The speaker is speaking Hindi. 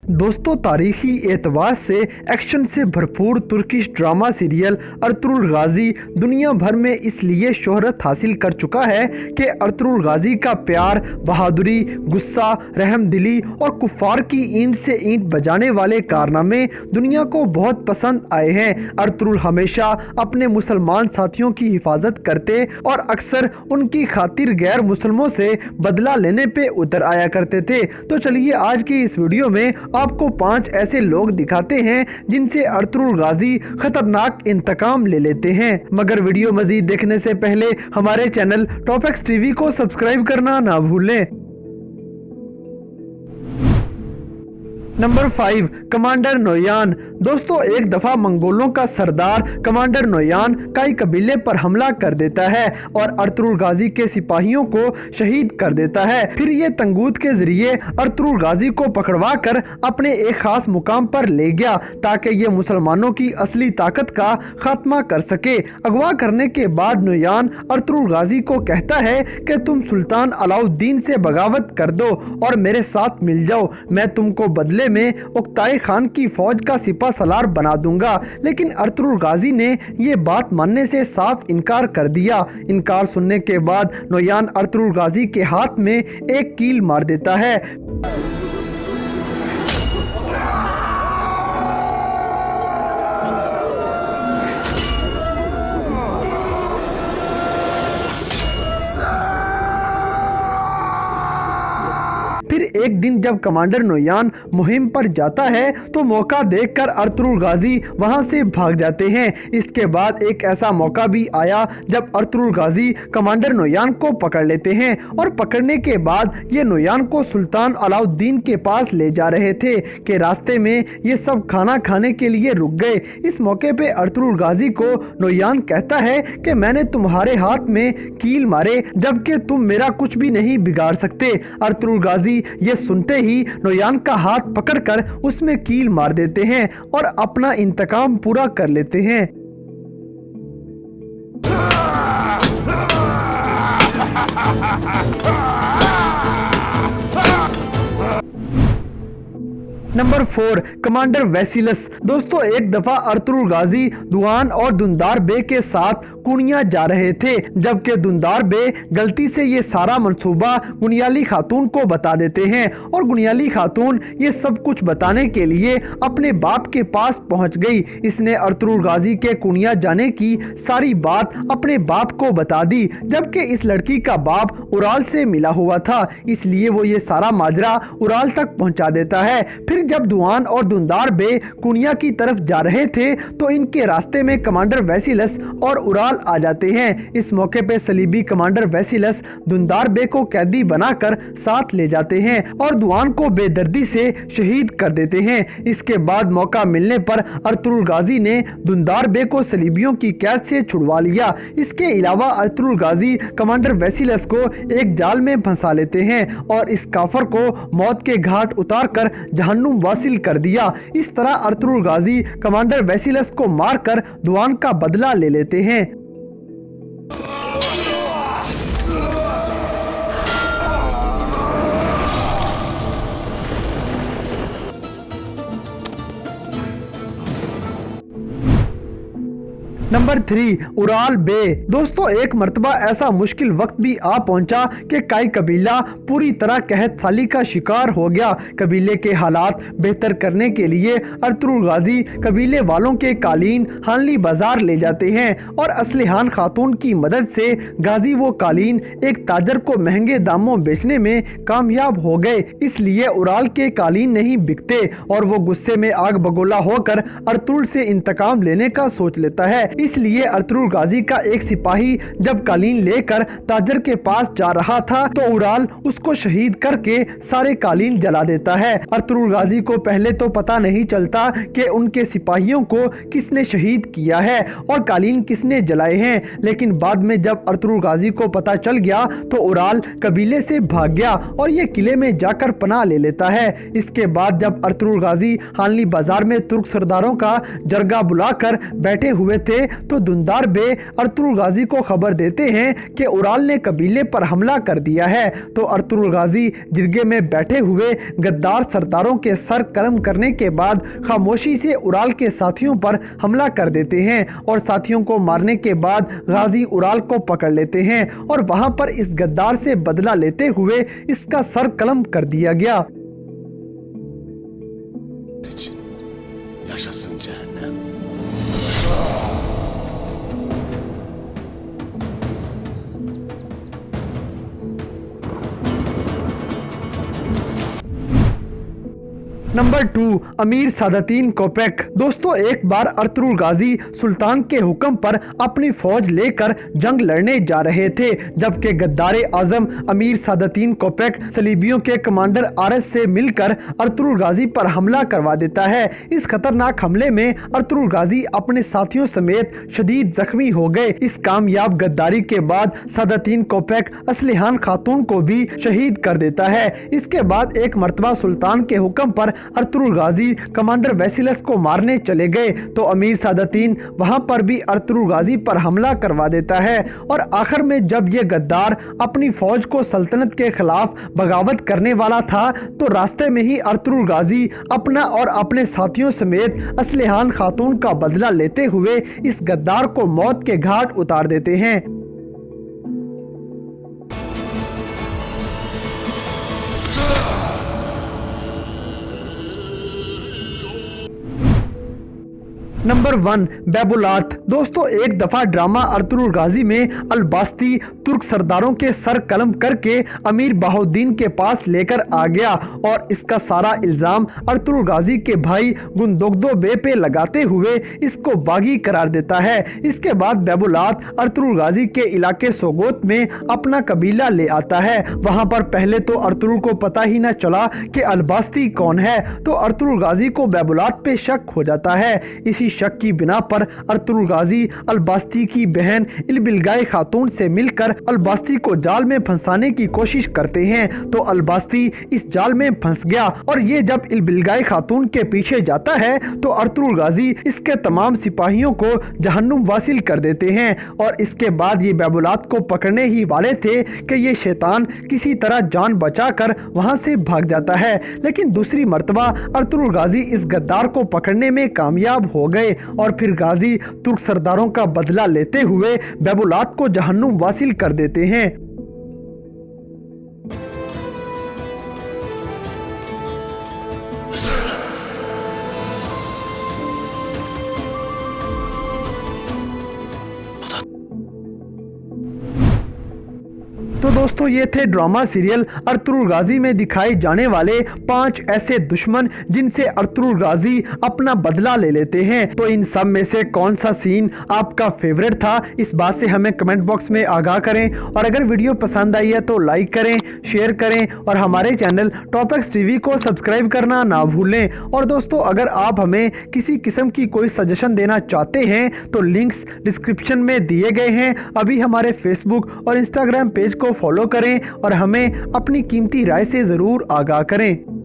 दोस्तों, तारीखी एतबार से एक्शन से भरपूर तुर्किश ड्रामा सीरियल अर्तुगरुल गाजी दुनिया भर में इसलिए शोहरत हासिल कर चुका है कि अर्तुगरुल गाजी का प्यार, बहादुरी, गुस्सा, रहमदिली और कुफ्फार की ईंट से ईंट बजाने वाले कारनामे दुनिया को बहुत पसंद आए हैं। अर्तुगरुल हमेशा अपने मुसलमान साथियों की हिफाजत करते और अक्सर उनकी खातिर गैर मुसलमों से बदला लेने पे उतर आया करते थे। तो चलिए आज की इस वीडियो में आपको 5 ऐसे लोग दिखाते हैं जिनसे अर्तुगरुल गाजी खतरनाक इंतकाम ले लेते हैं। मगर वीडियो मजीद देखने से पहले हमारे चैनल टॉपएक्स टीवी को सब्सक्राइब करना ना भूलें। Number 5, commander Noyan. दोस्तों, एक दफा मंगोलों का सरदार कमांडर नोयान कई कबीले पर हमला कर देता है और अर्तुगरुल गाजी के सिपाहियों को शहीद कर देता है। फिर ये तंगूत के जरिए अर्तुगरुल गाजी को पकड़वा कर अपने एक खास मुकाम पर ले गया ताकि ये मुसलमानों की असली ताकत का खात्मा कर सके। अगवा करने के बाद नोयान अर्तुगरुल गाजी को कहता है कि तुम सुल्तान अलाउद्दीन से बगावत कर दो और मेरे साथ मिल जाओ, मैं तुमको बदले में उक्ताई खान की फौज का सिपा सलार बना दूंगा। लेकिन अर्तुगरुल गाजी ने ये बात मानने से साफ इनकार कर दिया। इनकार सुनने के बाद नोयान अर्तुगरुल गाजी के हाथ में एक कील मार देता है। फिर एक दिन जब कमांडर नोयान मुहिम पर जाता है तो मौका देखकर अर्तुगरुल गाजी वहां से भाग जाते हैं। इसके बाद एक ऐसा मौका भी आया जब अर्तुगरुल गाजी कमांडर नोयान को पकड़ लेते हैं और पकड़ने के बाद ये नोयान को सुल्तान अलाउद्दीन के पास ले जा रहे थे कि रास्ते में ये सब खाना खाने के लिए रुक गए। इस मौके पे अर्तुगरुल गाजी को नोयान कहता है कि मैंने तुम्हारे हाथ में कील मारे जबकि तुम मेरा कुछ भी नहीं बिगाड़ सकते। अर्तुगरुल गाजी ये सुनते ही नोयान का हाथ पकड़कर उसमें कील मार देते हैं और अपना इंतकाम पूरा कर लेते हैं। नंबर 4, कमांडर वैसिलस। दोस्तों, एक दफा अर्तुगरुल गाजी दुआन और दुंदार बे के साथ कुनिया जा रहे थे जबकि दुंदार बे गलती से ये सारा मंसूबा गुनियाली खातून को बता देते हैं और गुनियाली खातून ये सब कुछ बताने के लिए अपने बाप के पास पहुंच गई। इसने अर्तुगरुल गाजी के कुनिया जाने की सारी बात अपने बाप को बता दी जबकि इस लड़की का बाप उराल से मिला हुआ था, इसलिए वो ये सारा माजरा उराल तक पहुंचा देता है। फिर जब दुआन और दुंदार बे कुनिया की तरफ जा रहे थे तो इनके रास्ते में कमांडर वैसिलस और उराल आ जाते हैं। इस मौके पे सलीबी कमांडर वैसिलस दुंदार बे को कैदी बनाकर साथ ले जाते हैं और दुआन को बेदर्दी से शहीद कर देते हैं। इसके बाद मौका मिलने पर अर्तुगरुल गाजी ने दुंदार बे को सलीबियों की कैद से छुड़वा लिया। इसके अलावा अर्तुगरुल गाजी कमांडर वैसिलस को एक जाल में फंसा लेते हैं और इस काफर को मौत के घाट उतार कर जहन्नुम वासिल कर दिया। इस तरह अर्तुगरुल गाजी कमांडर वैसिलस को मारकर दुआन का बदला ले लेते हैं। नंबर 3, उराल बे। दोस्तों, एक मर्तबा ऐसा मुश्किल वक्त भी आ पहुंचा कि कई कबीला पूरी तरह कहत साली का शिकार हो गया। कबीले के हालात बेहतर करने के लिए अर्तुगरुल गाजी कबीले वालों के कालीन हानली बाजार ले जाते हैं और असलिहान खातून की मदद से गाजी वो कालीन एक ताजर को महंगे दामों बेचने में कामयाब हो गए। इसलिए उराल के कालीन नहीं बिकते और वो गुस्से में आग बगोला होकर अर्तुगरुल से इंतकाम लेने का सोच लेता है। इसलिए अर्तुगरुल गाजी का एक सिपाही जब कालीन लेकर ताजर के पास जा रहा था तो उराल उसको शहीद करके सारे कालीन जला देता है। अर्तुगरुल गाजी को पहले तो पता नहीं चलता कि उनके सिपाहियों को किसने शहीद किया है और कालीन किसने जलाए हैं, लेकिन बाद में जब अर्तुगरुल गाजी को पता चल गया तो उराल कबीले से भाग गया और ये किले में जाकर पनाह ले लेता है। इसके बाद जब अर्तुगरुल गाजी हानली बाजार में तुर्क सरदारों का जरगा बुलाकर बैठे हुए थे तो दुंदार बे अर्तुगरुल गाजी को खबर देते हैं कि उराल ने कबीले पर हमला कर दिया है। तो अर्तुगरुल गाजी जिरगे में बैठे हुए गद्दार सरदारों के सर कलम करने के बाद खामोशी से उराल के साथियों पर हमला कर देते हैं और साथियों को मारने के बाद गाजी उराल को पकड़ लेते हैं और वहां पर इस गद्दार से बदला लेते हुए इसका सर कलम कर दिया गया। Yaşasın cehennem. नंबर 2, अमीर सादतीन कोपेक। दोस्तों, एक बार अर्तुगरुल गाजी सुल्तान के हुक्म पर अपनी फौज लेकर जंग लड़ने जा रहे थे, जबकि गद्दारे आजम अमीर सादतीन कोपेक सलीबियों के कमांडर आरस से मिलकर अर्तुगरुल गाजी पर हमला करवा देता है। इस खतरनाक हमले में अर्तुगरुल गाजी अपने साथियों समेत शदीद जख्मी हो गए। इस कामयाब गद्दारी के बाद सादतीन कोपेक असलिहान खातून को भी शहीद कर देता है। इसके बाद एक मर्तबा सुल्तान के हुक्म पर अर्तुगरुल गाजी कमांडर वेसिलस को मारने चले गए तो अमीर सादतीन वहां पर भी अर्तुगरुल गाजी पर हमला करवा देता है और आखिर में जब ये गद्दार अपनी फौज को सल्तनत के खिलाफ बगावत करने वाला था तो रास्ते में ही अर्तुगरुल गाजी अपना और अपने साथियों समेत असलिहान खातून का बदला लेते हुए इस गद्दार को मौत के घाट उतार देते हैं। नंबर 1, बैबुलात। दोस्तों, एक दफा ड्रामा अर्तुगरुल गाजी में अलबास्ती तुर्क सरदारों के सर कलम करके अमीर बहाउद्दीन के पास लेकर आ गया और इसका सारा इल्जाम अर्तुगरुल गाजी के भाई गुंदोगदो बे पे लगाते हुए इसको बागी करार देता है। इसके बाद बैबुलात अर्तुगरुल गाजी के इलाके सोगोत में अपना कबीला ले आता है। वहां पर पहले तो अर्तुगरुल को पता ही न चला कि अलबास्ती कौन है, तो अर्तुगरुल गाजी को बैबुलात पे शक हो जाता है। इसी शक की बिना पर अर्तुगरुल गाजी अलबास्ती की बहन इलबिलगाई खातून से मिलकर अलबास्ती को जाल में फंसाने की कोशिश करते हैं तो अलबास्ती इस जाल में फंस गया और ये जब इलबिलगाई खातून के पीछे जाता है तो अर्तुगरुल गाजी इसके तमाम सिपाहियों को जहन्नुम वासिल कर देते हैं और इसके बाद ये बैबुलात को पकड़ने ही वाले थे कि ये शैतान किसी तरह जान बचाकर वहां से भाग जाता है। लेकिन दूसरी मर्तबा अर्तुगरुल गाजी इस गद्दार को पकड़ने में कामयाब हो गए और फिर गाजी तुर्क सरदारों का बदला लेते हुए बैबुलात को जहन्नुम वासिल कर देते हैं। तो दोस्तों, ये थे ड्रामा सीरियल अर्तुगरुल गाजी में दिखाए जाने वाले 5 ऐसे दुश्मन जिनसे अर्तुगरुल गाजी अपना बदला ले लेते हैं। तो इन सब में से कौन सा सीन आपका फेवरेट था, इस बात से हमें कमेंट बॉक्स में आगाह करें और अगर वीडियो पसंद आई है तो लाइक करें, शेयर करें और हमारे चैनल टॉपएक्स टीवी को सब्सक्राइब करना ना भूलें। और दोस्तों, अगर आप हमें किसी किस्म की कोई सजेशन देना चाहते हैं तो लिंक्स डिस्क्रिप्शन में दिए गए हैं। अभी हमारे फेसबुक और इंस्टाग्राम पेज को फॉलो करें और हमें अपनी कीमती राय से ज़रूर आगाह करें।